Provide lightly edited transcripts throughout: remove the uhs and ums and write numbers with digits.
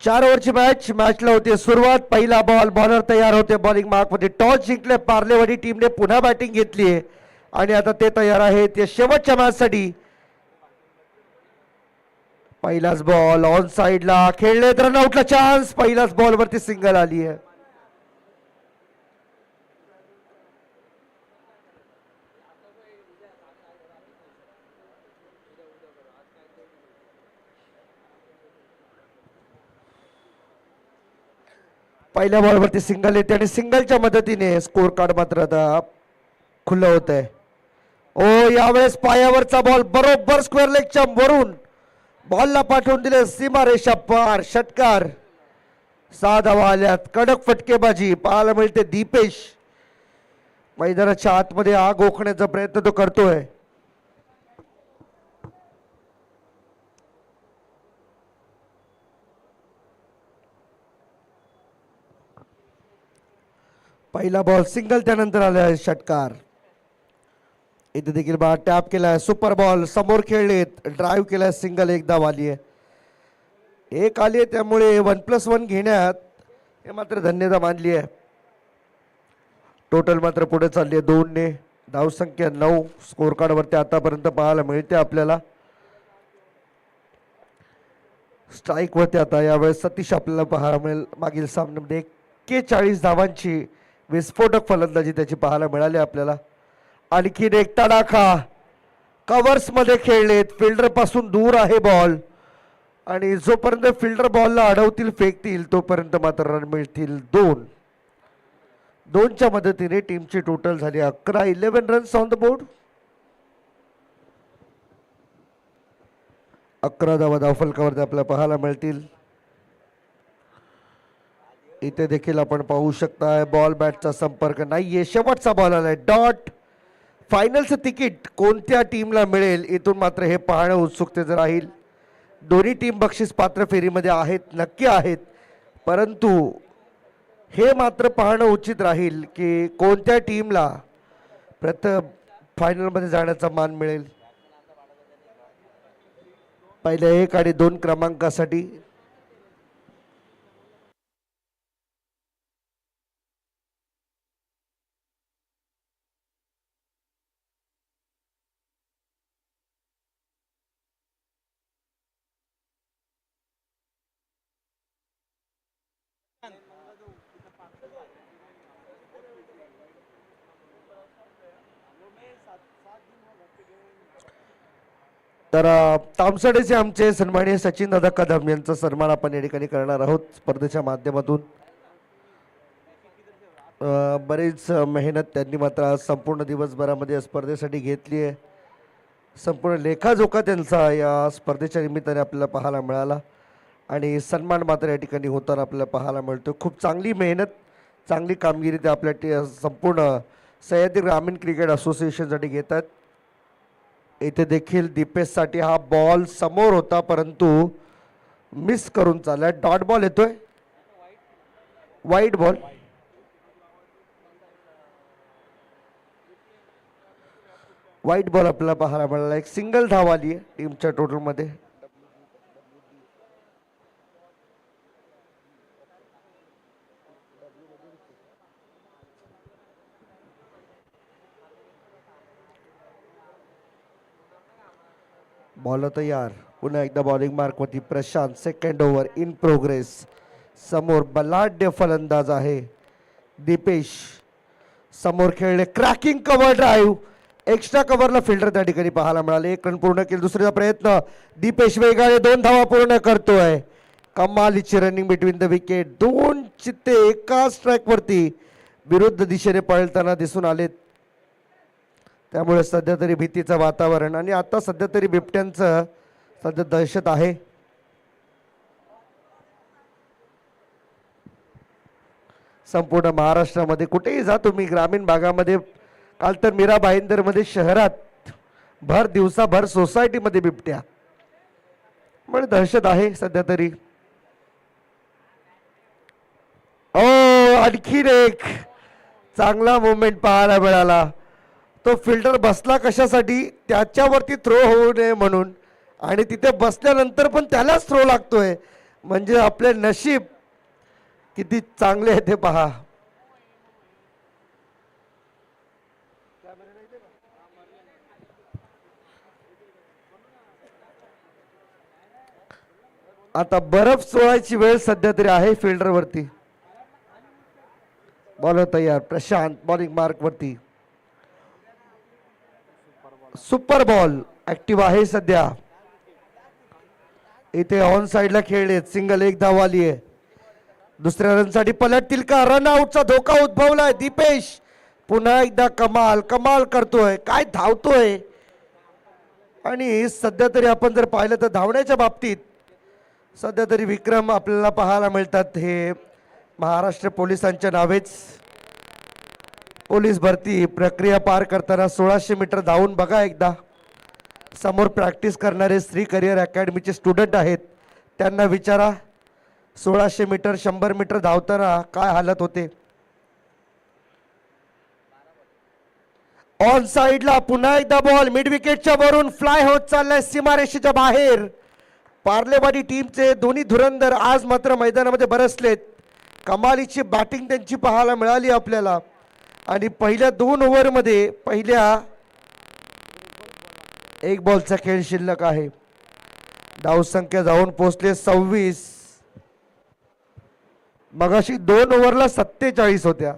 4 ओव्हरची मॅचला होती सुरुवात. पहिला बॉल, बॉलर तयार होते बॉलिंग मार्कमध्ये. टॉस जिंकले पार्लेवाडी टीमने, पुन्हा बॅटिंग घेतली आहे आणि आता ते तयार आहेत या शेवटच्या मॅचसाठी. पहिलाच बॉल ऑन साइडला खेळले, रनआउटला चान्स. पहिलाच बॉल वरती सिंगल आली आहे. पहिल्या बॉलवरती सिंगल येते आणि सिंगलच्या मदतीने स्कोर कार्ड मात्र आता खुलं होत आहे. ओ यावेळेस पायावरचा बॉल बरोबर स्क्वेअर लेगच्या वरून बॉलला पाठवून दिले सीमारेषा पार. षटकार. 6 धावा आल्यात. कडक फटकेबाजी पाहायला मिळते. दीपेश मैदानाच्या आतमध्ये आग ओकण्याचा प्रयत्न तो करतोय. पहिला बॉल सिंगल, त्यानंतर आला षटकार. इथे देखील बा टॅप केलाय. सुपर बॉल समोर खेळलेत, ड्राईव्ह केलाय, सिंगल. एक धाव आली आहे. एक आली आहे त्यामुळे 1+1 घेण्यात हे मात्र धन्यता मानली आहे. टोटल मात्र पुढे चालली आहे 2 ने. धावसंख्या 9 स्कोर कार्ड वरती आतापर्यंत पाहायला मिळते आपल्याला. स्ट्राईक वरती आता यावेळेस सतीश आपल्याला पाहायला मिळेल. मागील सामन्यामध्ये 41 धावांची विस्फोटक फलंदाजी त्याची पाहायला मिळाली आपल्याला. आणखीन एक तडाखा. कव्हर्स मध्ये खेळलेत, फिल्डर पासून दूर आहे बॉल आणि जोपर्यंत फिल्डर बॉलला अडवतील, फेकतील, तोपर्यंत मात्र रन मिळतील 2. 2च्या मदतीने टीमची टोटल झाली 11 रन्स ऑन द बोर्ड. 11 धावा धावफलकावरती आपल्याला पाहायला मिळतील. इथे देखील आपण पाहू शकता बॉल बॅटचा संपर्क नाहीये. शेवटचा बॉल आलाय. डॉट. फायनलचं तिकीट कोणत्या टीमला मिळेल इथून मात्र हे पाहणं उत्सुकतेचं राहील. दोन्ही टीम बक्षीस पात्र फेरीमध्ये आहेत, नक्की आहेत, परंतु हे मात्र पाहणं उचित राहील की कोणत्या टीमला प्रथम फायनलमध्ये जाण्याचा मान मिळेल. पहिल्या 1 आणि 2 क्रमांकासाठी तर तामसडेचे आमचे सन्माननीय सचिन दादा कदम यांचा सन्मान आपण या ठिकाणी करणार आहोत स्पर्धेच्या माध्यमातून. बरीच मेहनत त्यांनी मात्र आज संपूर्ण दिवसभरामध्ये स्पर्धेसाठी घेतली आहे. संपूर्ण लेखाजोखा त्यांचा या स्पर्धेच्या निमित्ताने आपल्याला पाहायला मिळाला आणि सन्मान मात्र या ठिकाणी होताना आपल्याला पाहायला मिळतो. खूप चांगली मेहनत, चांगली कामगिरी ते आपल्या संपूर्ण सह्याद्री ग्रामीण क्रिकेट असोसिएशनसाठी घेतात. इथे देखील दीपेशसाठी हा बॉल समोर होता परंतु मिस करून चाललाय. डॉट बॉल येतोय, वाईट बॉल. वाईट बॉल आपल्याला पाहायला मिळाला. एक सिंगल धाव आली आहे टीमच्या टोटलमध्ये. बॉल तयार. पुन्हा एकदा बॉलिंग मार्कवरती Prashant. Second over in progress. समोर बलाढ्य फलंदाज आहे दीपेश. समोर खेळले, क्रॅकिंग कव्हर ड्राईव्ह. एक्स्ट्रा कव्हरला फिल्डर त्या ठिकाणी पाहायला मिळाले. 1 रन पूर्ण केले. दुसऱ्या प्रयत्न दीपेश वेगाने 2 धावा पूर्ण करतोय. कमालीची रनिंग बिटवीन द विकेट. 2 चित्ते एका स्ट्राईक वरती विरुद्ध दिशेने पळताना दिसून आलेत. त्यामुळे सध्या तरी भीतीचं वातावरण आणि आता सध्या तरी बिबट्यांचं सध्या दहशत आहे. संपूर्ण महाराष्ट्रामध्ये कुठेही जा तुम्ही, ग्रामीण भागामध्ये, काल तर मीरा भाईंदरमध्ये शहरात भर दिवसाभर सोसायटीमध्ये बिबट्या, म्हणजे दहशत आहे सध्या तरी. ओ आणखीन एक चांगला मुवमेंट पाहायला मिळाला. तो फिल्डर बसला कशासाठी, त्याच्यावरती थ्रो होऊ नये म्हणून, आणि तिथे बसल्यानंतर पण त्यालाच थ्रो लागतोय. म्हणजे आपले नशीब किती चांगले आहे ते पहा. आता बर्फ सोडायची वेळ सध्या तरी आहे फिल्डर वरती. बॉलर तयार, प्रशांत बॉलिंग मार्क वरती. सुपर बॉल ऍक्टिव्ह आहे सध्या. इथे ऑन साइडला खेळले, सिंगल एक धाव आली आहे. दुसऱ्या रनसाठी पलटतील का? रन आउटचा धोका उद्भवलाय. दीपेश पुन्हा एकदा कमाल कमाल करतोय, काय धावतोय. आणि सध्या तरी आपण जर पाहिलं तर धावण्याच्या बाबतीत सध्या तरी विक्रम आपल्याला पाहायला मिळतात. हे महाराष्ट्र पोलिसांच्या नावेच पोलीस भरती प्रक्रिया पार करताना 1600 मीटर धावून बघा एकदा. समोर प्रॅक्टिस करणारे श्री करिअर अकॅडमीचे स्टुडंट आहेत, त्यांना विचारा 1600 मीटर 100 मीटर धावताना काय हालत होते. ऑन साइडला पुन्हा एकदा बॉल मिड विकेटच्या वरून फ्लाय होत चाललाय सीमारेषेच्या बाहेर. पार्लेवाडी टीमचे दोन्ही धुरंधर आज मात्र मैदानामध्ये बरसलेत. कमालीची बॅटिंग त्यांची पाहायला मिळाली आपल्याला. आणि पहिल्या 2 ओव्हरमध्ये पहिल्या 1 बॉलचा खेळ शिल्लक आहे. धावसंख्या जाऊन पोहोचले 26. मगाशी 2 ओव्हरला 47 होत्या.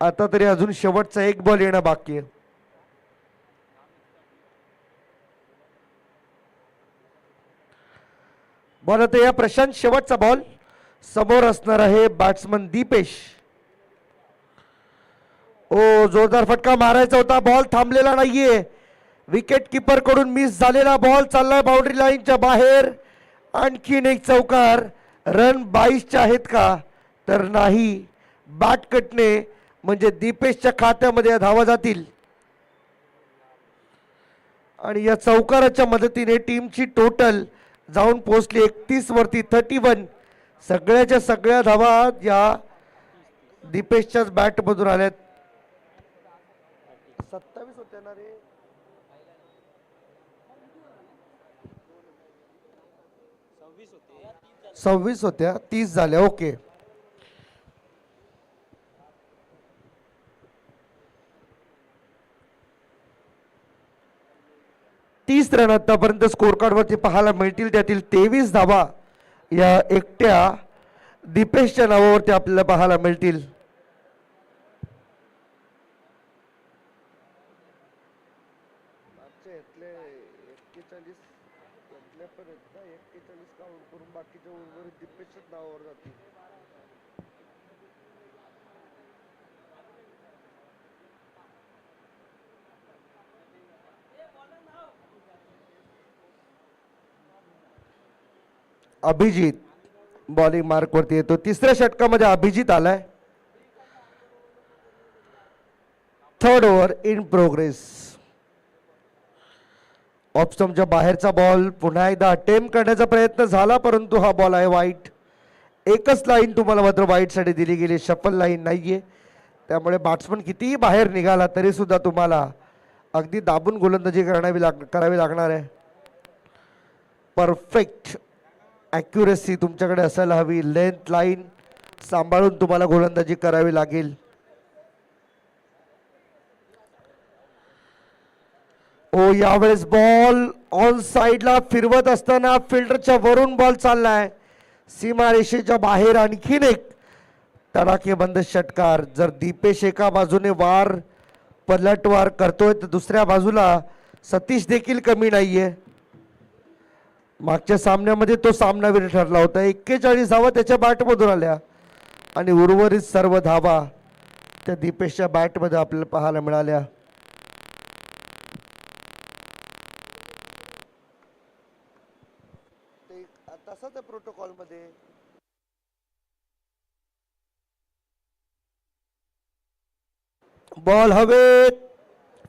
आता तरी अजून शेवटचा 1 बॉल येणं बाकी आहे. बॉल आता या प्रशांत शेवटचा बॉल. समोर असणार आहे बॅट्समन दीपेश. ओ जोरदार फटका मारायचा होता, बॉल थांबलेला नाहीये. विकेट किपर कडून मिस झालेला बॉल चाललाय बाउंड्री लाईनच्या बाहेर. आणखीन एक चौकार. रन 22 आहेत का? तर नाही. बॅट कटणे म्हणजे दीपेशच्या खात्यामध्ये धावा जातील. आणि या चौकाराच्या मदतीने टीमची टोटल जाऊन पोहोचली 31 वरती 31. सगळ्याच्या सगळ्या धावा या दीपेशच्याच बॅट मधून आल्यात. 27 होत्या ना रे. 26 होत्या, 30 झाल्या. ओके. तीस रन आतापर्यंत स्कोर कार्ड वरती पाहायला मिळतील. त्यातील 23 धावा या एकट्या दीपेशच्या नावावरती आपल्याला पाहायला मिळतील. अभिजित बॉलिंग मार्क वरती येतो. तिसऱ्या षटकामध्ये अभिजित आलाय. 3rd over in progress. ऑप्शनच्या बाहेरचा बॉल पुन्हा एकदा अटेम्प्ट करण्याचा प्रयत्न झाला, परंतु हा बॉल आहे वाईट. एकच लाईन तुम्हाला मात्र वाईट साठी दिली गेली, शफल लाईन नाहीये. त्यामुळे बॅट्समन कितीही बाहेर निघाला तरी सुद्धा तुम्हाला अगदी दाबून गोलंदाजी करावी लागणार आहे. परफेक्ट ॲक्युरेसी तुमच्याकडे असायला हवी. लेंथ लाईन सांभाळून तुम्हाला गोलंदाजी करावी लागेल. ओ यावेळेस बॉल ऑन साइडला फिरवत असताना फिल्डरच्या वरून बॉल चाललाय सीमारेषेच्या बाहेर. आणखीन एक तडाखेबंद षटकार. जर दीपेश एका बाजूने पलटवार करतोय तर दुसऱ्या बाजूला सतीश देखील कमी नाहीये. मागच्या सामन्यामध्ये तो सामनावीर ठरला होता. 41 धावा त्याच्या बॅटमधून आल्या आणि उर्वरित सर्व धावा त्या दीपेशच्या बॅटमध्ये आपल्याला पाहायला मिळाल्या. तसंच प्रोटोकॉल मध्ये बॉल हवेत.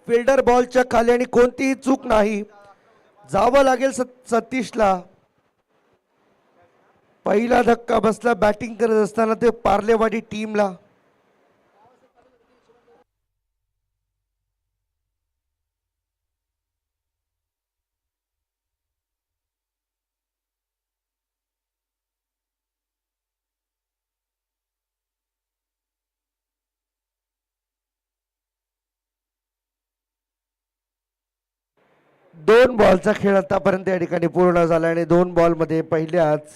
फिल्डर बॉलच्या खाली आणि कोणतीही चूक नाही. जावं लागेल सतीशला. पहिला धक्का बसला बॅटिंग करत असताना ते पार्लेवाडी टीमला. दोन बॉलचा खेळ आतापर्यंत या ठिकाणी पूर्ण झाला आणि 2 बॉलमध्ये पहिल्याच.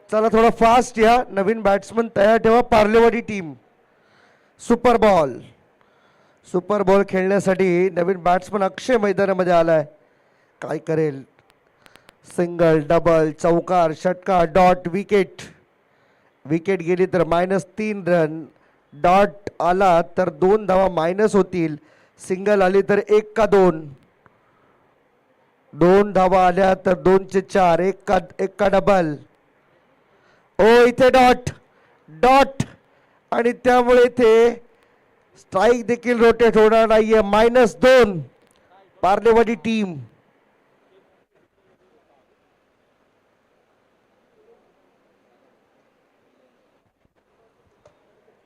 चला थोडा फास्ट या, नवीन बॅट्समन तयार ठेवा. पार्लेवाडी टीम सुपर बॉल खेळण्यासाठी नवीन बॅट्समन अक्षय मैदानामध्ये आलाय. काय करेल? सिंगल, डबल, चौकार, षटकार, डॉट, विकेट. विकेट गेली तर -3 रन. डॉट आला तर 2 धावा मायनस होतील. सिंगल आली तर 1 का 2. 2 धावा आल्या तर 2 चे 4. 1 का डबल. ओ इथे डॉट आणि त्यामुळे इथे स्ट्राईक देखील रोटेट होणार नाहीये. -2 पार्लेवाडी टीम.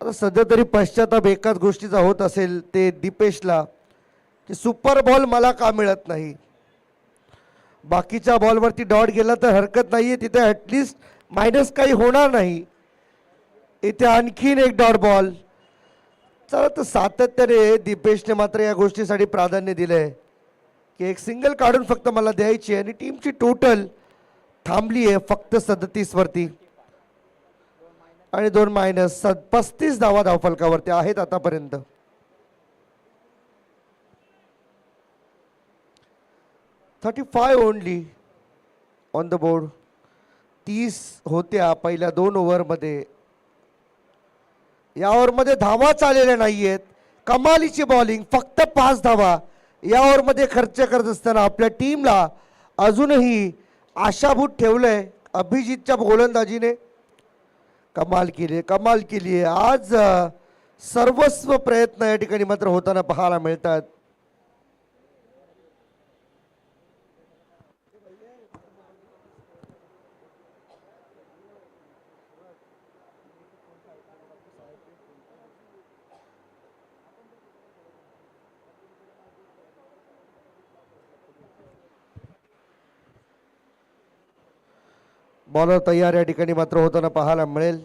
आता सध्या तरी पश्चाताप एकाच गोष्टीचा होत असेल, ते दीपेशला, की सुपर बॉल मला का मिळत नाही. बाकीच्या बॉलवरती डॉट गेला तर हरकत नाहीये, तिथे ॲटलिस्ट मायनस काही होणार नाही. इथे आणखीन एक डॉट बॉल. चला तर सातत्याने दीपेशने मात्र या गोष्टीसाठी प्राधान्य दिलंय की एक सिंगल काढून फक्त मला द्यायची आहे आणि टीमची टोटल थांबली आहे फक्त 37 वरती आणि 2 मायनस. 35 धावा धावफलकावरती आहेत आतापर्यंत. $35 ओनली ऑन द बोर्ड. 30 होत्या पहिल्या 2 ओव्हरमध्ये. या ओव्हरमध्ये धावाच आलेल्या नाहीयेत. कमालीची बॉलिंग, फक्त 5 धावा या ओव्हरमध्ये खर्च करत असताना आपल्या टीमला अजूनही आशाभूत ठेवलंय अभिजितच्या गोलंदाजीने. कमाल केली आहे आज. सर्वस्व प्रयत्न या ठिकाणी मात्र होताना पाहायला मिळतात. बॉलर तयार या ठिकाणी मात्र होताना पाहायला मिळेल.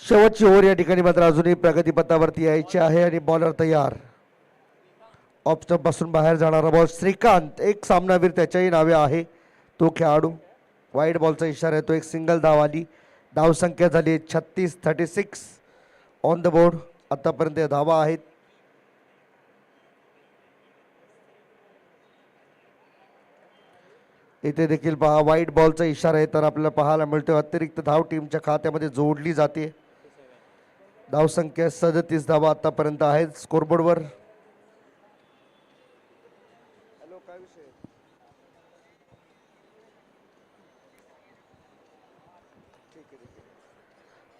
शेवटची ओव्हर या ठिकाणी मात्र अजूनही प्रगतीपथावरती यायची आहे आणि बॉलर तयार. ऑफ स्टंप पासून बाहेर जाणारा बॉल. श्रीकांत एक सामनावीर त्याच्याही नावे आहे तो खेळाडू. वाईड बॉलचा इशारा आहे तो. एक सिंगल धाव आली. धावसंख्या झाली 36 ऑन द बोर्ड. आतापर्यंत धावा आहेत. इथे देखील पहा वाईड बॉलचा इशारा आहे तर आपल्याला पाहायला मिळतो अतिरिक्त धाव टीमच्या खात्यामध्ये जोडली जाते. धावसंख्या 37 धावा आतापर्यंत आहेत स्कोरबोर्डवर.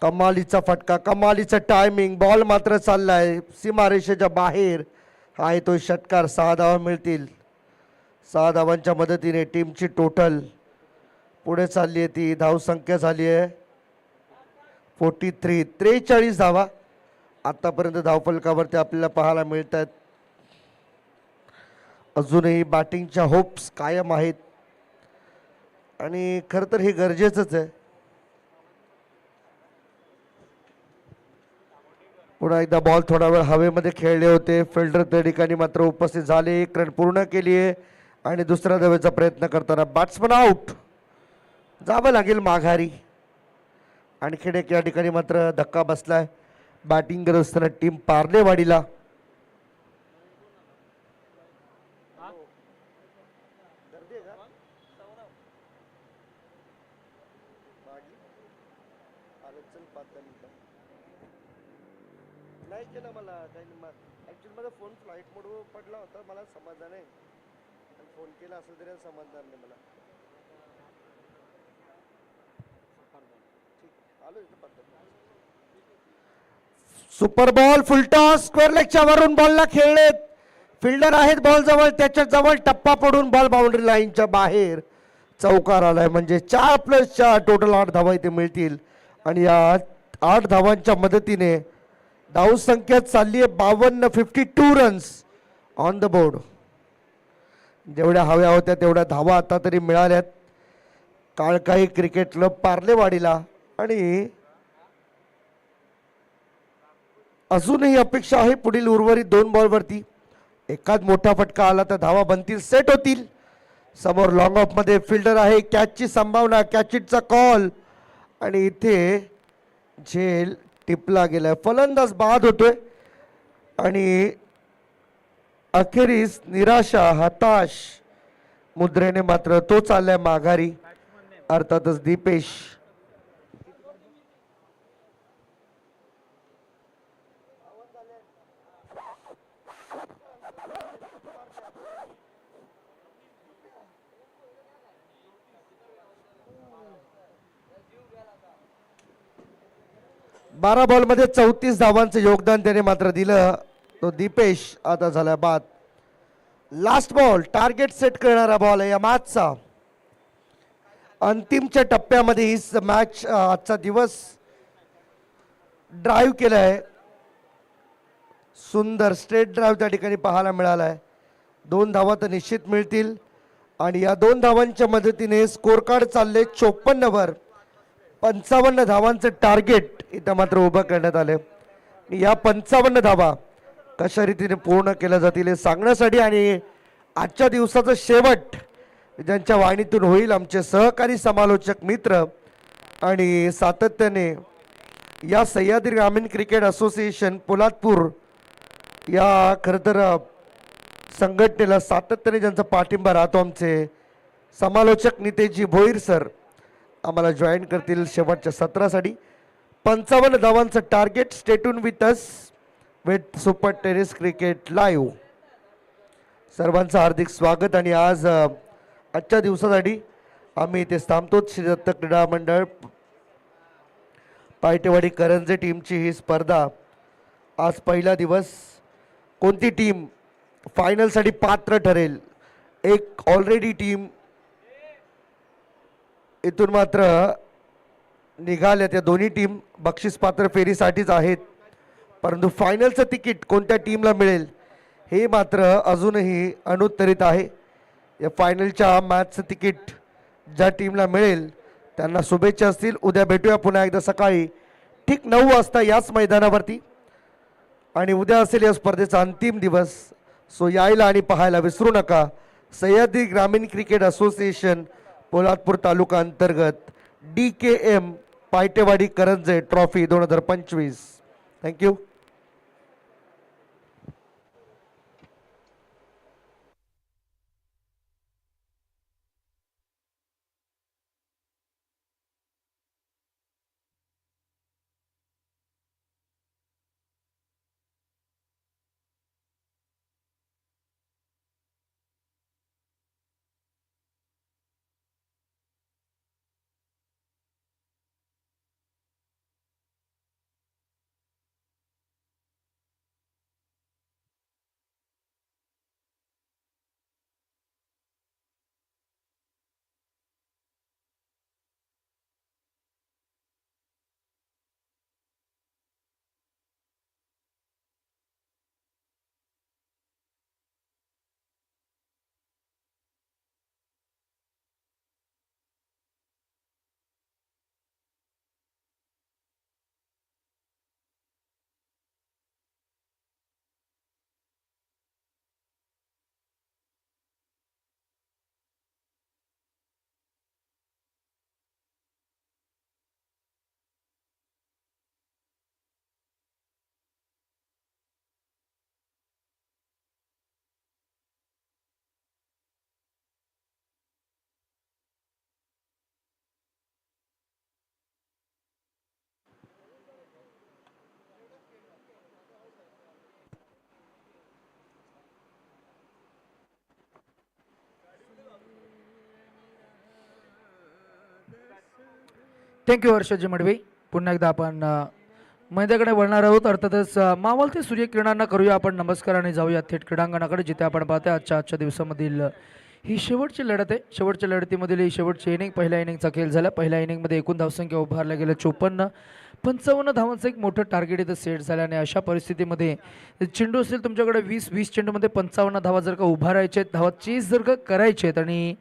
कमालीचा फटका, कमालीचा टायमिंग. बॉल मात्र चाललाय सीमारेषेच्या बाहेर. आहे तो षटकार. 6 धावा मिळतील. 6 धावांच्या मदतीने टीमची टोटल पुढे चालली आहे. ती धावसंख्या झाली आहे 43 धावा आतापर्यंत धावफलकावरती आपल्याला पाहायला मिळत आहेत. अजूनही बॅटिंगच्या होप्स कायम आहेत आणि खरं तर हे गरजेचंच आहे. पुन्हा एकदा बॉल थोडा वेळ हवेमध्ये खेळले होते. फिल्डर त्या ठिकाणी मात्र उपस्थित झाले. 1 रन पूर्ण केली आहे आणि दुसऱ्या धावेचा प्रयत्न करताना बॅट्समन आउट. जावं लागेल माघारी. आणखीन एक या ठिकाणी मात्र धक्का बसलाय बॅटिंग करत असताना टीम पार्लेवाडीला. नाही केलं मला ऍक्च्युअली माझा फोन फ्लाईट मोडवर पडला होता. मला समजलं नाही. फोन केला असेल तरी समजणार नाही मला. Super ball full toss. स्क्वेअर लेगच्या वरून बॉलला खेळलेत. फिल्डर आहेत बॉल जवळ. त्याच्या जवळ टप्पा पडून बॉल बाउंड्री लाईनच्या बाहेर. चौकार आलाय म्हणजे 4+4 टोटल 8 धावा इथे मिळतील आणि या 8 धावांच्या मदतीने धावसंख्या चालली आहे 52. 52 रन्स ऑन द बोर्ड. जेवढ्या हव्या होत्या तेवढ्या धावा आता तरी मिळाल्यात काळकाई क्रिकेट क्लब पार्लेवाडीला. आणि अजूनही अपेक्षा आहे पुढील उर्वरित 2 बॉलवरती एकाच मोठा फटका आला तर धावा बनतील, सेट होतील. समोर लॉंग ऑफ मध्ये फिल्डर आहे, कॅचची संभावना, कॅचिटचा कॉल आणि इथे झेल टिपला गेलाय. फलंदाज बाद होतोय आणि अखेरीस निराशा हताश मुद्रेने मात्र तो चाललाय माघारी, अर्थातच दीपेश. बारा बॉल मध्ये 34 धावांचं योगदान त्याने मात्र दिलं. तो दीपेश आता झाला बाद. लास्ट बॉल टार्गेट सेट करणारा बॉल आहे या मॅचचा. अंतिमच्या टप्प्यामध्ये ही मॅच आजचा दिवस ड्राईव्ह केलाय. सुंदर स्ट्रेट ड्राईव्ह त्या ठिकाणी पाहायला मिळालाय. 2 धावा तर निश्चित मिळतील आणि या 2 धावांच्या मदतीने स्कोर कार्ड चालले 54 वर. 55 धावांचं टार्गेट इथं मात्र उभं करण्यात आले. या 55 धावा कशा रीतीने पूर्ण केल्या जातील हे सांगण्यासाठी आणि आजच्या दिवसाचं शेवट ज्यांच्या वाणीतून होईल आमचे सहकारी समालोचक मित्र आणि सातत्याने या सह्याद्री ग्रामीण क्रिकेट असोसिएशन पोलादपूर या खरं तर संघटनेला सातत्याने ज्यांचा पाठिंबा राहतो आमचे समालोचक नितेशजी भोईर सर आम्हाला जॉईन करतील शेवटच्या सत्रासाठी. 55 धावांचं target. Stay tuned with us with super terrace cricket live. सर्वांचं हार्दिक स्वागत. आणि आज आजच्या दिवसासाठी आम्ही इथे थांबतोच. श्री दत्त क्रीडा मंडळ पायटेवाडी करंजे टीमची ही स्पर्धा. आज पहिला दिवस. कोणती टीम फायनलसाठी पात्र ठरेल? एक ऑलरेडी टीम इथून मात्र निघाल्या. त्या दोन्ही टीम बक्षीस पात्र फेरीसाठीच आहेत, परंतु फायनलचं तिकीट कोणत्या टीमला मिळेल हे मात्र अजूनही अनुत्तरित आहे. या फायनलच्या मॅचचं तिकीट ज्या टीमला मिळेल त्यांना शुभेच्छा असतील. उद्या भेटूया पुन्हा एकदा सकाळी ठीक 9 वाजता याच मैदानावरती. आणि उद्या असेल या स्पर्धेचा अंतिम दिवस. सो यायला आणि पाहायला विसरू नका. सह्याद्री ग्रामीण क्रिकेट असोसिएशन पोलादपूर तालुका अंतर्गत DKM पायटेवाडी Karanje trophy 2025. Thank you. Thank you हर्षजी Madavi. पुन्हा एकदा आपण मैदानाकडे वळणार आहोत. अर्थातच मावळते सूर्यकिरणांना करूया आपण नमस्कार आणि जाऊया थेट क्रीडांगणाकडे, जिथे आपण पाहतोय आजच्या दिवसामधील ही शेवटची लढत आहे. शेवटच्या लढतीमधील ही शेवटची इनिंग. पहिल्या इनिंगचा खेळ झाला. पहिल्या इनिंगमध्ये एकूण धावसंख्या उभारल्या गेल्या 54. 55 धावांचं एक मोठं टार्गेट इथं सेट झालं आणि अशा परिस्थितीमध्ये चेंडू असेल तुमच्याकडे 20 चेंडूमध्ये 55 धावा जर का उभारायच्या आहेत, धावा चेस जर का करायचे आहेत आणि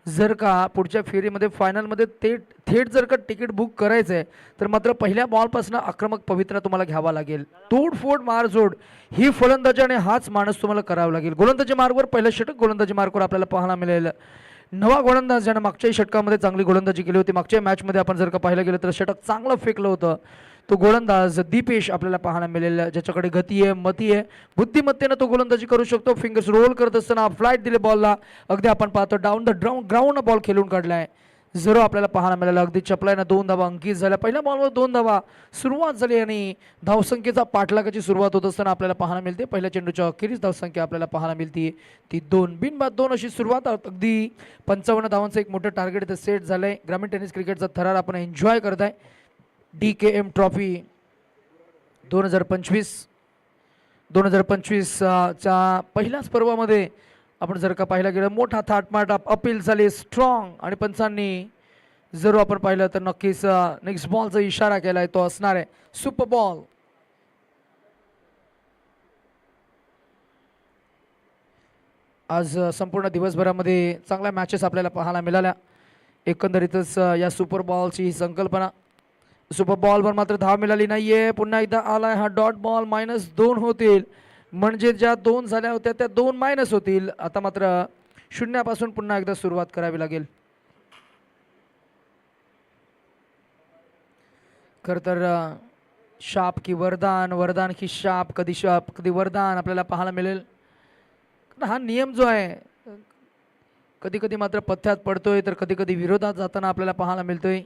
जर का पुढच्या फेरीमध्ये फायनलमध्ये थेट जर का तिकीट बुक करायचं आहे तर मात्र पहिल्या बॉलपासून आक्रमक पवित्रा तुम्हाला घ्यावा लागेल. तोडफोड मारजोड ही फलंदाजी आणि हाच माणूस तुम्हाला करावा लागेल. गोलंदाजी मार्गवर पहिलं षटक गोलंदाजी मार्गवर आपल्याला पाहायला मिळेल. नवा गोलंदाज ज्यानं मागच्याही षटकामध्ये चांगली गोलंदाजी केली होती. मागच्या मॅचमध्ये आपण जर का पाहायला गेलं तर षटक चांगलं फेकलं होतं. तो गोलंदाज दीपेश आपल्याला पाहायला मिळेल, ज्याच्याकडे गती आहे, मती आहे, बुद्धिमत्तेनं तो गोलंदाजी करू शकतो. फिंगर्स रोल करत असताना फ्लाईट दिले बॉलला. अगदी आपण पाहतो डाऊन द ग्राउंड बॉल खेळून काढलाय. झिरो आपल्याला पाहायला मिळालं. अगदी चपलायनं 2 धावा अंकित झाल्या. पहिल्या बॉलवर 2 धावा सुरुवात झाली आणि धावसंख्येचा पाठलागाची सुरुवात होत असताना आपल्याला पाहायला मिळते. पहिल्या चेंडूच्या अखेरीस धावसंख्या आपल्याला पाहायला मिळते ती 2. बिनबाद 2 अशी सुरुवात. अगदी 55 धावांचं एक मोठं टार्गेट इथं सेट झालंय. ग्रामीण टेनिस क्रिकेटचा थरार आपण एन्जॉय करताय. DKM ट्रॉफी 2025 च्या पहिल्याच पर्वामध्ये आपण जर का पाहिलं गेलं मोठा थाटमाट अपील झाली स्ट्रॉंग आणि पंचांनी जर आपण पाहिलं तर नक्कीच नेक्स्ट बॉलचा इशारा केलाय, तो असणार आहे सुपर बॉल. आज संपूर्ण दिवसभरामध्ये चांगल्या मॅचेस आपल्याला पाहायला मिळाल्या. एकंदरीतच या सुपर बॉलची ही संकल्पना. सुपर बॉलवर मात्र धाव मिळाली नाहीये. पुन्हा एकदा आलाय हा डॉट बॉल. -2 होतील, म्हणजे ज्या 2 झाल्या होत्या त्या 2 मायनस होतील. आता मात्र शून्यापासून पुन्हा एकदा सुरुवात करावी लागेल. खर तर शाप की वरदान, वरदान की शाप, कधी शाप कधी वरदान आपल्याला पाहायला मिळेल. हा नियम जो आहे कधी कधी मात्र पथ्यात पडतोय तर कधी कधी विरोधात जाताना आपल्याला पाहायला मिळतोय.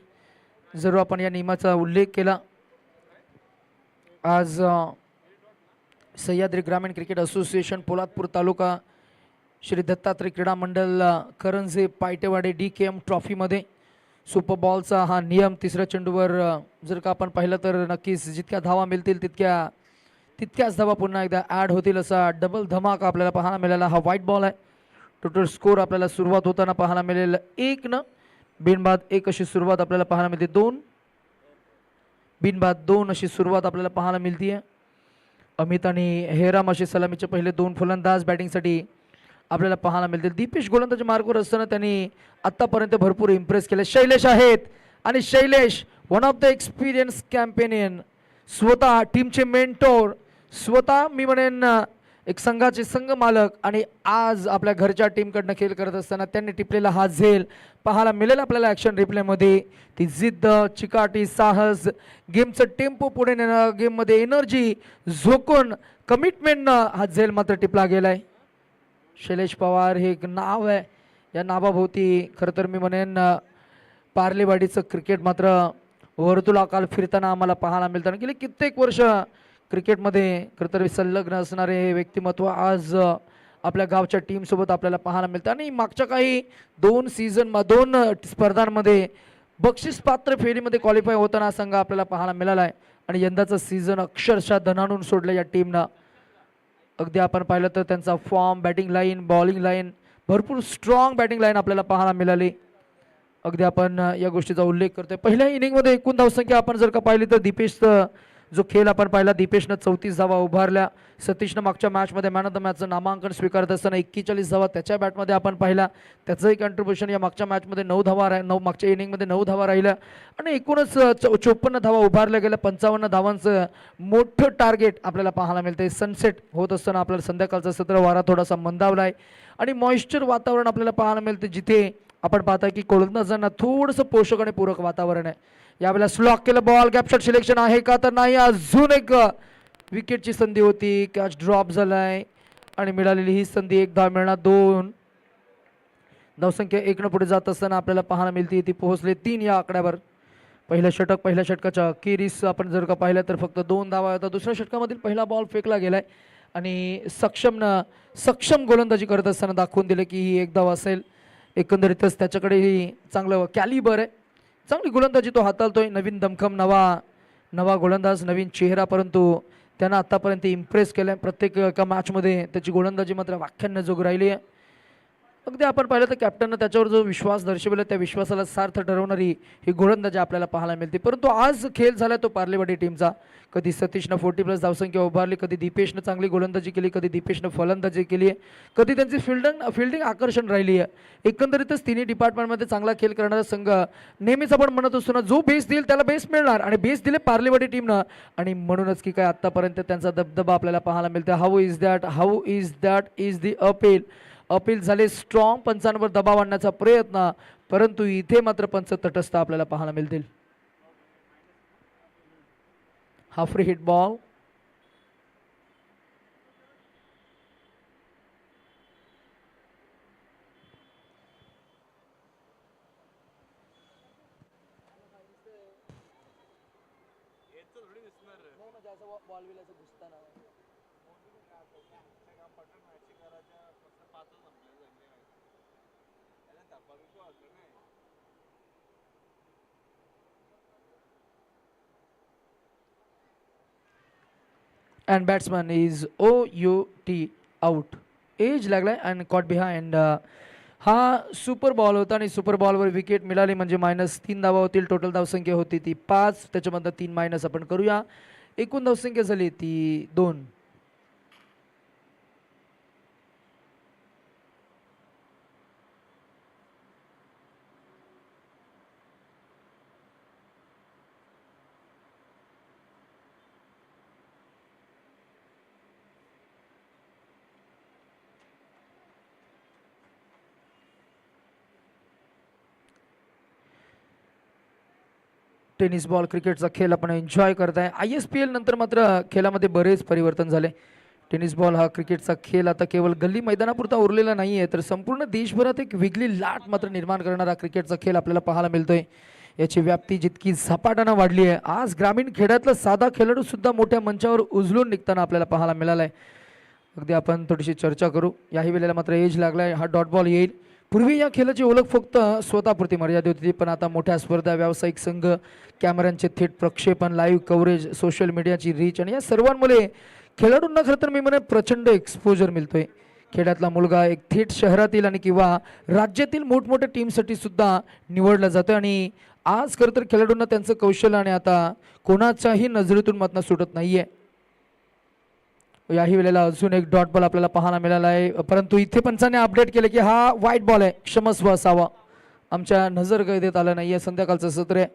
जर आपण या नियमाचा उल्लेख केला, आज सह्याद्री ग्रामीण क्रिकेट असोसिएशन पोलादपूर तालुका श्री दत्तात्रय क्रीडा मंडळ करंजे पायटेवाडे DKM ट्रॉफीमध्ये सुपर बॉलचा हा नियम तिसऱ्या चेंडूवर जर का आपण पाहिलं तर नक्कीच जितक्या धावा मिळतील तितक्याच धावा पुन्हा एकदा ॲड होतील असा डबल धमाका आपल्याला पाहायला मिळाला. हा व्हाईट बॉल आहे. टोटल स्कोर आपल्याला सुरुवात होताना पाहायला मिळेल 1 बिनबाद 1 अशी सुरुवात आपल्याला पाहायला मिळते. 2 बिनबाद 2 अशी सुरुवात आपल्याला पाहायला मिळते. अमित आणि हेराम असे सलामीचे पहिले 2 फलंदाज बॅटिंगसाठी आपल्याला पाहायला मिळते. दीपेश गोलंदाजी मार्गवर असताना त्यांनी आत्तापर्यंत भरपूर इम्प्रेस केले. शैलेश आहेत आणि Shailesh one of the experience companion, स्वतः टीमचे मेंटोर, स्वतः मी म्हणेन एक संघाचे संघ मालक आणि आज आपल्या घरच्या टीमकडनं खेळ करत असताना त्यांनी टिपलेला हा झेल पाहायला मिळेल आपल्याला ॲक्शन रिप्लेमध्ये. ती जिद्द, चिकाटी, साहस, गेमचं टेम्पो पुढे नेणं, गेममध्ये एनर्जी झोकून कमिटमेंटनं हा झेल मात्र टिपला गेलाय. शैलेश पवार हे एक नाव आहे. या नावाभोवती खरं तर मी म्हणेन पार्लेवाडीचं क्रिकेट मात्र वर्तुळाकार फिरताना आम्हाला पाहायला मिळतं. गेली कित्येक वर्ष क्रिकेटमध्ये खरं तर संलग्न असणारे हे व्यक्तिमत्व आज आपल्या गावच्या टीमसोबत आपल्याला पाहायला मिळतं. आणि मागच्या काही 2 स्पर्धांमध्ये बक्षीस पात्र फेरीमध्ये क्वालिफाय होताना संघ आपल्याला पाहायला मिळाला आहे. आणि यंदाचं सीझन अक्षरशः धनाडून सोडलं या टीमनं. अगदी आपण पाहिलं तर त्यांचा form, batting line, bowling line, भरपूर स्ट्रॉंग बॅटिंग लाईन आपल्याला पाहायला मिळाली. अगदी आपण या गोष्टीचा उल्लेख करतोय. पहिल्या इनिंगमध्ये एकूण धावसंख्या आपण जर का पाहिली तर दीपेशचं जो खेळ आपण पाहिला, दीपेशनं 34 धावा उभारल्या. सतीशनं मागच्या मॅचमध्ये मॅन ऑफ द मॅचचं नामांकन स्वीकारत असताना 41 धावा त्याच्या बॅटमध्ये आपण पाहिला. त्याचंही कंट्रीब्युशन या मागच्या मॅचमध्ये 9 धावा मागच्या इनिंगमध्ये 9 धावा राहिल्या आणि एकूणच 54 धावा उभारल्या गेल्या. 55 धावांचं मोठं टार्गेट आपल्याला पाहायला मिळते. सनसेट होत असताना आपल्याला संध्याकाळचा सत्र वारा थोडासा मंदावला आहे आणि मॉइश्चर वातावरण आपल्याला पाहायला मिळते, जिथे आपण पाहता की गोलंदाजांना थोडंसं पोषक आणि पूरक वातावरण आहे. यावेळेला स्लॉक केलं बॉल, गॅपशॉट सिलेक्शन आहे का तर नाही. अजून एक विकेटची संधी होती, कॅच ड्रॉप झालाय आणि मिळालेली ही संधी 1 धाव मिळणार. 2 धावसंख्या 1 पुढे जात असताना आपल्याला पाहायला मिळते ती पोहोचले 3 या आकड्यावर. पहिल्या षटकाच्या अखेरीस आपण जर का पाहिलं तर फक्त 2 धावा होता. दुसऱ्या षटकामधील पहिला बॉल फेकला गेलाय आणि सक्षम गोलंदाजी करत असताना दाखवून दिले की ही 1 धाव असेल. एकंदरीतच त्याच्याकडेही चांगलं कॅलिबर आहे, चांगली गोलंदाजी तो हाताळतोय. नवीन दमखम, नवा गोलंदाज, नवीन चेहरा, परंतु त्यानं आतापर्यंत इम्प्रेस केलं आहे. प्रत्येक एका मॅचमध्ये त्याची गोलंदाजी मात्र व्याख्यानजोग राहिली आहे. अगदी आपण पाहिलं तर कॅप्टननं त्याच्यावर जो विश्वास दर्शविला त्या विश्वासाला सार्थ ठरवणारी ही गोलंदाजी आपल्याला पाहायला मिळते. परंतु आज खेळ झाला तो पार्लेवाडी टीमचा. कधी सतीशनं 40+ धावसंख्या उभारली, कधी दीपेशनं चांगली गोलंदाजी केली, कधी दीपेशनं फलंदाजी केली आहे, कधी त्यांची फिल्डिंग आकर्षण राहिली आहे. एकंदरीतच तिन्ही डिपार्टमेंटमध्ये चांगला खेळ करणारा संघ नेहमीच आपण म्हणत असतो ना, जो बेस देईल त्याला बेस मिळणार आणि बेस दिले पार्लेवाडी टीमनं. आणि म्हणूनच की काय आत्तापर्यंत त्यांचा दबदबा आपल्याला पाहायला मिळतो. How is that is the appeal झाले स्ट्रॉंग. पंचांवर दबाव आणण्याचा प्रयत्न, परंतु इथे मात्र पंच तटस्थ आपल्याला पाहायला मिळतील. हा free hit ball. And batsman is OUT out. Edge लागलाय अँड कॉट बिहाइंड. हा सुपर बॉल होता आणि सुपर बॉलवर विकेट मिळाली म्हणजे -3 धावा होतील. टोटल धावसंख्या होती ती 5, त्याच्यामधनं 3 मायनस आपण करूया. एकूण धावसंख्या झाली ती 2. टेनिस बॉल क्रिकेटचा खेळ आपण एन्जॉय करताय. ISPL नंतर मात्र खेळामध्ये बरेच परिवर्तन झाले. टेनिस बॉल हा क्रिकेटचा खेळ आता केवळ गल्ली मैदानापुरता उरलेला नाही आहे, तर संपूर्ण देशभरात एक वेगळी लाट मात्र निर्माण करणारा क्रिकेटचा खेळ आपल्याला पाहायला मिळतोय. याची व्याप्ती जितकी झपाट्यानं वाढली आहे, आज ग्रामीण खेळातला साधा खेळाडू सुद्धा मोठ्या मंचावर उजळून निघताना आपल्याला पाहायला मिळाला आहे. अगदी आपण थोडीशी चर्चा करू. याही वेळेला मात्र एज लागलाय. हा डॉट बॉल येईल. पूर्वी या खेळाची ओळख फक्त स्वतःपुरती मर्यादित होती, पण आता मोठ्या स्पर्धा, व्यावसायिक संघ, कॅमेऱ्यांचे थेट प्रक्षेपण, लाईव्ह कव्हरेज, सोशल मीडियाची रीच आणि या सर्वांमुळे खेळाडूंना खरं तर मी म्हणेन प्रचंड एक्सपोजर मिळतोय. खेळातला मुलगा एक थेट शहरातील आणि किंवा राज्यातील मोठमोठ्या टीमसाठी सुद्धा निवडला जातोय आणि आज खरं तर खेळाडूंना त्यांचं कौशल्य आणि आता कोणाच्याही नजरेतून मात्र सुटत नाहीये. याही वेळेला अजून एक डॉट बॉल आपल्याला पाहायला मिळाला आहे, परंतु इथे पंचाने अपडेट केले की हा व्हाईट बॉल आहे, क्षमस्व असावा. आमच्या नजर देत आलं नाही आहे. संध्याकाळचं सत्र आहे.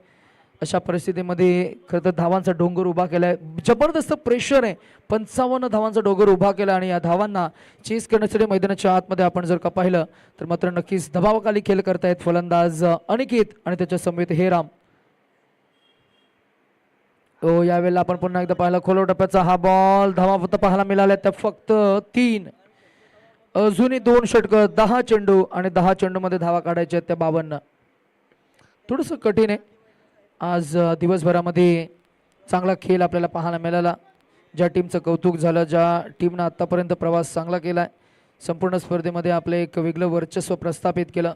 अशा परिस्थितीमध्ये खरं तर धावांचा डोंगर उभा केला आहे. जबरदस्त प्रेशर आहे. 55 धावांचा डोंगर उभा केला आणि या धावांना चेस करण्यासाठी मैदानाच्या आतमध्ये आपण जर का पाहिलं तर मात्र नक्कीच दबावाखाली खेळ करतायत फलंदाज अनिकेत आणि त्याच्या समवेत हेराम. यावेळेला आपण पुन्हा एकदा पाहिला खोलो टप्प्याचा हा बॉल. धावा फक्त पाहायला मिळाल्या त्या फक्त 3. अजूनही 2 षटकं, 10 चेंडू आणि 10 चेंडूमध्ये धावा काढायच्या आहेत त्या 52. थोडंसं कठीण आहे. आज दिवसभरामध्ये चांगला खेळ आपल्याला पाहायला मिळाला. ज्या टीमचं कौतुक झालं, ज्या टीमनं आत्तापर्यंत प्रवास चांगला केला आहे, संपूर्ण स्पर्धेमध्ये आपलं एक वेगळं वर्चस्व प्रस्थापित केलं,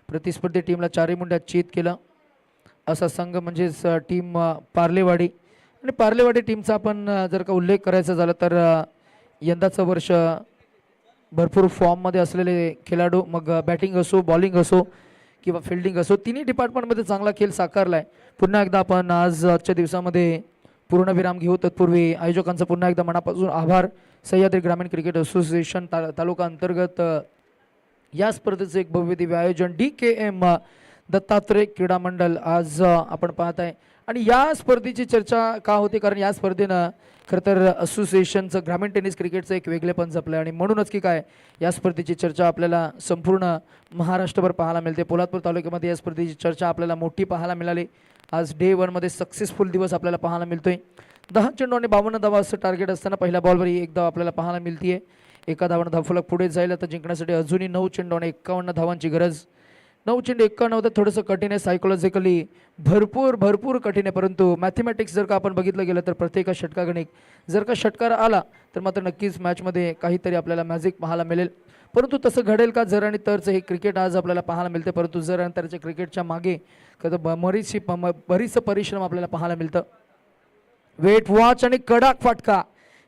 प्रतिस्पर्धी टीमला 4 मुंड्यात चीत केलं, असा संघ म्हणजेच टीम पार्लेवाडी. आणि पार्लेवाडी टीमचा आपण जर का उल्लेख करायचा झाला तर यंदाचं वर्ष भरपूर फॉर्ममध्ये असलेले खेळाडू, मग बॅटिंग असो, बॉलिंग असो किंवा फिल्डिंग असो, तिन्ही डिपार्टमेंटमध्ये चांगला खेळ साकारला आहे. पुन्हा एकदा आपण आजच्या दिवसामध्ये पूर्णविराम घेऊ. तत्पूर्वी आयोजकांचा पुन्हा एकदा मनापासून आभार. सह्याद्री ग्रामीण क्रिकेट असोसिएशन तालुका अंतर्गत या स्पर्धेचं एक भव्य दिव्य आयोजन DKM दत्तात्रय क्रीडा मंडळ आज आपण पाहत आहे. आणि या स्पर्धेची चर्चा का होते, कारण या स्पर्धेनं खरं तर असोसिएशनचं ग्रामीण टेनिस क्रिकेटचं एक वेगळेपण जपलं आहे आणि म्हणूनच की काय या स्पर्धेची चर्चा आपल्याला संपूर्ण महाराष्ट्रभर पाहायला मिळते. पोलादपूर तालुक्यामध्ये या स्पर्धेची चर्चा आपल्याला मोठी पाहायला मिळाली. आज डे 1मध्ये सक्सेसफुल दिवस आपल्याला पाहायला मिळतोय. 10 चेंडू आणि 52 धावा असं टार्गेट असताना पहिल्या बॉलवर एक धाव आपल्याला पाहायला मिळते. एका धावानं धावफलक पुढे जाईल. आता जिंकण्यासाठी अजूनही 9 चेंडू आणि 51 धावांची गरज. 9 चेंडू 51 होतं. थोडंसं कठीण आहे, सायकोलॉजिकली भरपूर कठीण आहे, परंतु मॅथमॅटिक्स जर का आपण बघितलं गेलं तर प्रत्येक षटकागणिक जर का षटकार आला तर मात्र नक्कीच मॅचमध्ये काहीतरी आपल्याला मॅजिक पाहायला मिळेल. परंतु तसं घडेल का? जर आणि तरचं हे क्रिकेट आज आपल्याला पाहायला मिळते, परंतु जर आणि तरच्या क्रिकेटच्या मागे कधी बरीचसं परिश्रम आपल्याला पाहायला मिळतं. वेट वॉच आणि कडक फटका,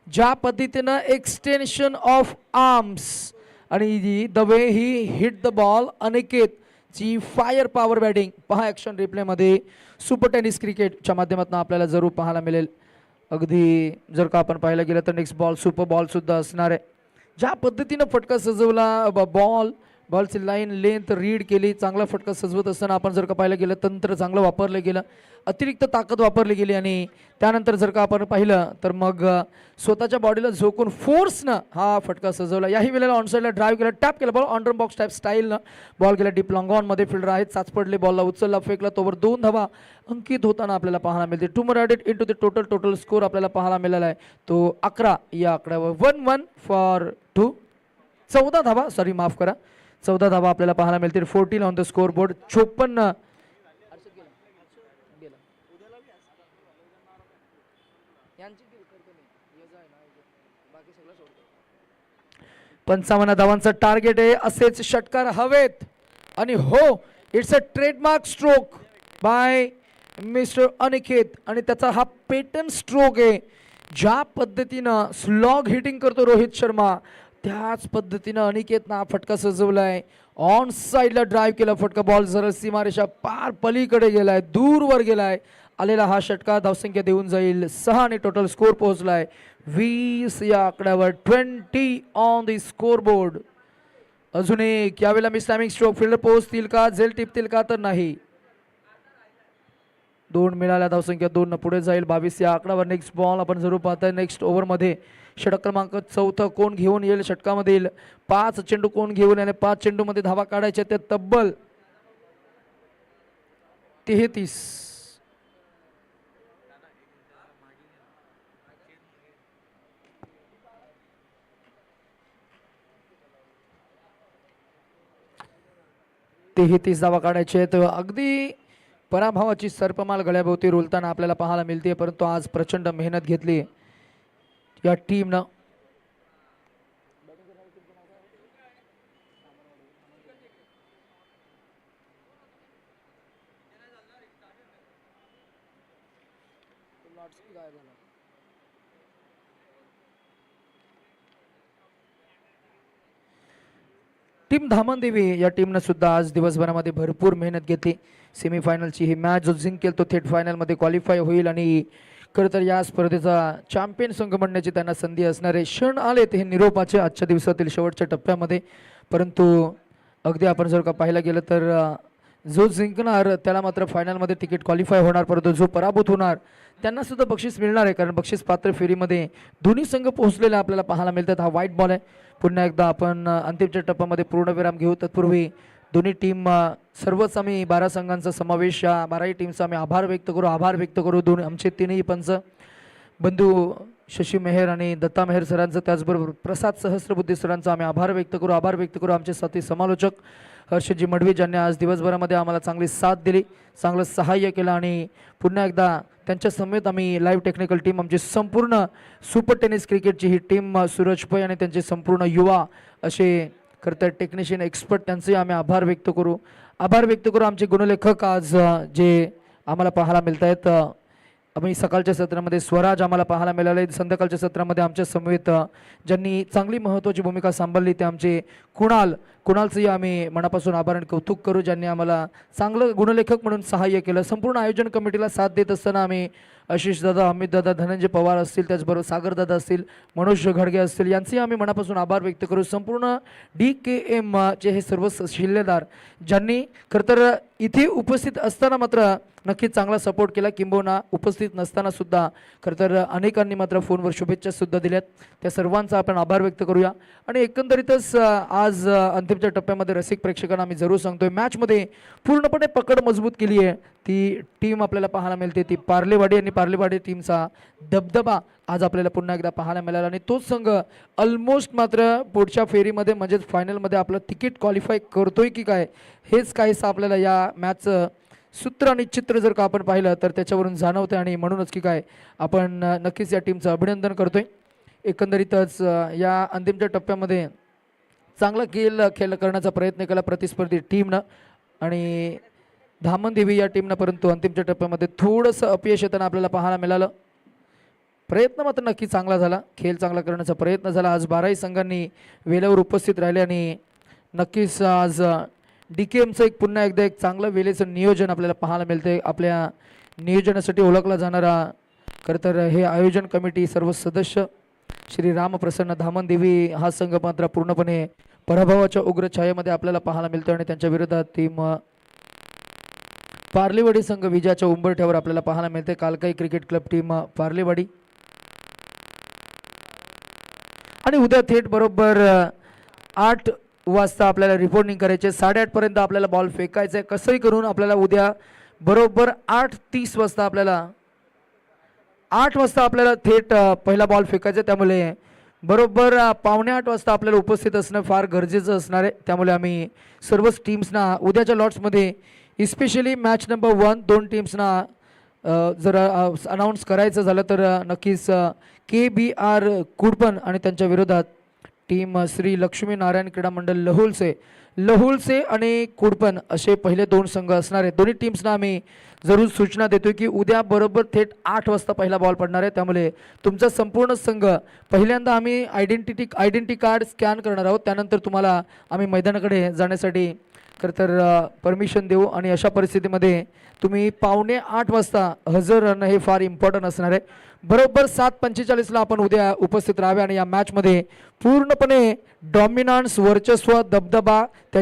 ज्या पद्धतीनं एक्सटेन्शन ऑफ आर्म्स आणि the way he hit the ball, Aniket ची फायर पॉवर बॅटिंग पहा ॲक्शन रिप्लेमध्ये सुपर टेनिस क्रिकेटच्या माध्यमातून आपल्याला जरूर पाहायला मिळेल. अगदी जर का आपण पाहायला गेलं तर नेक्स्ट बॉल सुपर बॉल सुद्धा असणार आहे. ज्या पद्धतीनं फटका सजवला बॉलची लाईन लेंथ रीड केली, चांगला फटका सजवत असताना आपण जर का पाहायला गेलं तंत्र चांगलं वापरलं गेलं, अतिरिक्त ताकद वापरली गेली आणि त्यानंतर जर का आपण पाहिलं तर मग स्वतःच्या बॉडीला झोकून फोर्सनं हा फटका सजवला. याही वेळेला ऑनसाईडला ड्राईव्ह केला, टॅप केला बॉल, ऑन बॉक्स टाईप स्टाईलनं बॉल गेला डीप लॉंग ऑनमध्ये. फिल्डर आहेत चाच पडले, बॉलला उचलला, फेकला, तोवर 2 धावा अंकित होताना आपल्याला पाहायला मिळते. 2 more added into the total score आपल्याला पाहायला मिळाला आहे तो 11 या आकड्यावर. 1-1 फॉर 2. 14 धावा, सॉरी माफ करा, 14 धावा आपल्याला पाहायला मिळतील. 14 ऑन द स्कोर बोर्ड. 56 55 धावांचं टार्गेट आहे. असेच षटकार हवेत आणि हो, it's a trademark stroke by mister Aniket आणि त्याचा हा पेटन स्ट्रोक आहे. ज्या पद्धतीनं स्लॉग हिटिंग करतो रोहित शर्मा, त्याच पद्धतीनं अनिकेतनं हा फटका सजवलाय. ऑन साईडला ड्राईव्ह केला फटका, बॉल जरा सीमारेषा पार पलीकडे गेलाय, दूरवर गेलाय. आलेला हा षटकार धावसंख्या देऊन जाईल 6 आणि टोटल स्कोर पोहोचलाय 20 या आकड्यावर. 20 ऑन द स्कोर बोर्ड. अजून एक यावेळेला मिस टायमिंग स्ट्रोक. फिल्डर पोहोचतील का, झेल टिपतील का, तर नाही. 2 मिळाल्या, धावसंख्या 2 न पुढे जाईल 22 या आकड्यावर. नेक्स्ट बॉल आपण जरूर पाहताय. नेक्स्ट ओव्हरमध्ये षटक क्रमांक 4 कोण घेऊन येईल षटकामधील 5 चेंडू कोण घेऊन येईल. 5 चेंडूमध्ये धावा काढायच्या ते तब्बल 33. धावा काढायचे आहेत. अगदी पराभवाची सर्पमाल गळ्याभोवती रोलताना आपल्याला पाहायला मिळते, परंतु आज प्रचंड मेहनत घेतली या टीमनं. टीम धामणदेवी या टीमनं सुद्धा आज दिवसभरामध्ये भरपूर मेहनत घेतली. सेमीफायनलची ही मॅच जो जिंकेल तो थेट फायनलमध्ये क्वालिफाय होईल आणि खरं तर या स्पर्धेचा चॅम्पियन संघ बनण्याची त्यांना संधी असणार आहे. क्षण आले ते हे निरोपाचे आजच्या दिवसातील शेवटच्या टप्प्यामध्ये, परंतु अगदी आपण जर का पाहायला गेलं तर जो जिंकणार त्याला मात्र फायनलमध्ये तिकीट क्वालिफाय होणार, परंतु जो पराभूत होणार त्यांना सुद्धा बक्षीस मिळणार आहे, कारण बक्षीस पात्र फेरीमध्ये दोन्ही संघ पोहोचलेले आपल्याला पाहायला मिळतात. हा व्हाईट बॉल आहे. पुन्हा एकदा आपण अंतिमच्या टप्प्यामध्ये पूर्णविराम घेऊ. तत्पूर्वी दोन्ही टीम सर्वच आम्ही 12 संघांचा समावेश या 12ही टीमचा आम्ही आभार व्यक्त करू. आमचे तिन्ही पंच बंधू शशी मेहर आणि दत्ता मेहर सरांचं, त्याचबरोबर प्रसाद सहस्त्रबुद्धी सरांचा आम्ही आभार व्यक्त करू. आमचे साथी समालोचक हर्षजी मडवी ज्यांनी आज दिवसभरामध्ये आम्हाला चांगली साथ दिली, चांगलं सहाय्य केलं आणि पुन्हा एकदा त्यांच्या समेत आम्ही लाईव्ह टेक्निकल टीम, आमची संपूर्ण सुपर टेनिस क्रिकेटची ही टीम, सूरज पै आणि त्यांचे संपूर्ण युवा असे खरं तर टेक्निशियन एक्सपर्ट, त्यांचे आम्ही आभार व्यक्त करू. आमचे गुणलेखक आज जे आम्हाला पाहायला मिळत आहेत. आम्ही सकाळच्या सत्रामध्ये स्वराज आम्हाला पाहायला मिळाले, संध्याकाळच्या सत्रामध्ये आमच्या समवेत ज्यांनी चांगली महत्त्वाची भूमिका सांभाळली ते आमचे कुणालचंही आम्ही मनापासून आभार आणि कौतुक करू, ज्यांनी आम्हाला चांगलं गुणलेखक म्हणून सहाय्य केलं. संपूर्ण आयोजन कमिटीला साथ देत असताना आम्ही आशिष दादा, अमित दादा, धनंजय पवार असतील, त्याचबरोबर सागर दादा असतील, मनोज घडगे असतील, यांचेही आम्ही मनापासून आभार व्यक्त करू. संपूर्ण DKM चे हे सर्व शिल्लेदार ज्यांनी खरं तर इथे उपस्थित असताना मात्र नक्कीच चांगला सपोर्ट केला, किंबहुना उपस्थित नसताना सुद्धा खरं तर अनेकांनी मात्र फोनवर शुभेच्छा सुद्धा दिल्यात. त्या सर्वांचा आपण आभार व्यक्त करूया. आणि एकंदरीतच आज अंतिमच्या टप्प्यामध्ये रसिक प्रेक्षकांना आम्ही जरूर सांगतोय, मॅचमध्ये पूर्णपणे पकड मजबूत केली आहे ती टीम आपल्याला पाहायला मिळते, ती पार्लेवाडी. आणि पार्लेवाडी टीमचा दबदबा आज आपल्याला पुन्हा एकदा पाहायला मिळाला आणि तोच संघ ऑलमोस्ट मात्र पुढच्या फेरीमध्ये म्हणजेच फायनलमध्ये आपलं तिकीट क्वालिफाय करतोय की काय, हेच काहीसं आपल्याला या मॅचचं सूत्र आणि चित्र जर का आपण पाहिलं तर त्याच्यावरून जाणवतं. आणि म्हणूनच की काय आपण नक्कीच या टीमचं अभिनंदन करतोय. एकंदरीतच या अंतिमच्या टप्प्यामध्ये चांगला खेळ करण्याचा प्रयत्न केला प्रतिस्पर्धी टीमनं आणि धामणदेवी या टीमनं, परंतु अंतिमच्या टप्प्यामध्ये थोडंसं अपयश येताना आपल्याला पाहायला मिळालं. प्रयत्न मात्र नक्की चांगला झाला, खेळ चांगला करण्याचा प्रयत्न झाला. आज 12ही संघांनी वेळेवर उपस्थित राहिले आणि नक्कीच आज DKMचं एक पुन्हा एकदा एक चांगलं वेळेचं नियोजन आपल्याला पाहायला मिळते. आपल्या नियोजनासाठी ओळखला जाणारा खरं तर हे आयोजन कमिटी सर्व सदस्य श्री रामप्रसन्न धामणदेवी हा संघ मात्र पूर्णपणे पराभवाच्या उग्र छायेमध्ये आपल्याला पाहायला मिळतो आणि त्यांच्या विरोधात टीम पार्लेवाडी संघ विजयाच्या उंबरठ्यावर आपल्याला पाहायला मिळते. कालकाई क्रिकेट क्लब टीम पार्लेवाडी आणि उद्या थेट बरोबर 8 वाजता आपल्याला रिपोर्टिंग करायचे. 8:30 पर्यंत आपल्याला बॉल फेकायचा आहे. कसंही करून आपल्याला उद्या बरोबर 8:30 वाजता आपल्याला 8 वाजता आपल्याला थेट पहिला बॉल फेकायचा आहे. त्यामुळे बरोबर 7:45 वाजता आपल्याला उपस्थित असणं फार गरजेचं असणार आहे. त्यामुळे आम्ही सर्वच टीम्सना उद्याच्या लॉट्समध्ये इस्पेशली मॅच नंबर 1 2 टीम्सना जर अनाऊन्स करायचं झालं तर नक्कीच KBR कुडपण आणि त्यांच्या विरोधात टीम श्री लक्ष्मीनारायण क्रीडा मंडळ लहुलसे आणि कुडपण असे पहिले 2 संघ असणार आहेत. दोन्ही टीम्सना आम्ही जरूर सूचना देतोय की उद्या बरोबर थेट 8 वाजता पहिला बॉल पडणार आहे. त्यामुळे तुमचा संपूर्ण संघ पहिल्यांदा आम्ही आयडेंटिटी कार्ड स्कॅन करणार आहोत. त्यानंतर तुम्हाला आम्ही मैदानाकडे जाण्यासाठी खरं तर परमिशन देऊ आणि अशा परिस्थितीमध्ये तुम्ही 7:45 वाजता हजर राहणं हे फार इम्पॉर्टंट असणार आहे. बरोबर 7:45ला आपण उद्या उपस्थित राहावे आणि या मॅचमध्ये पूर्णपणे डॉमिनन्स वर्चस्व दबदबा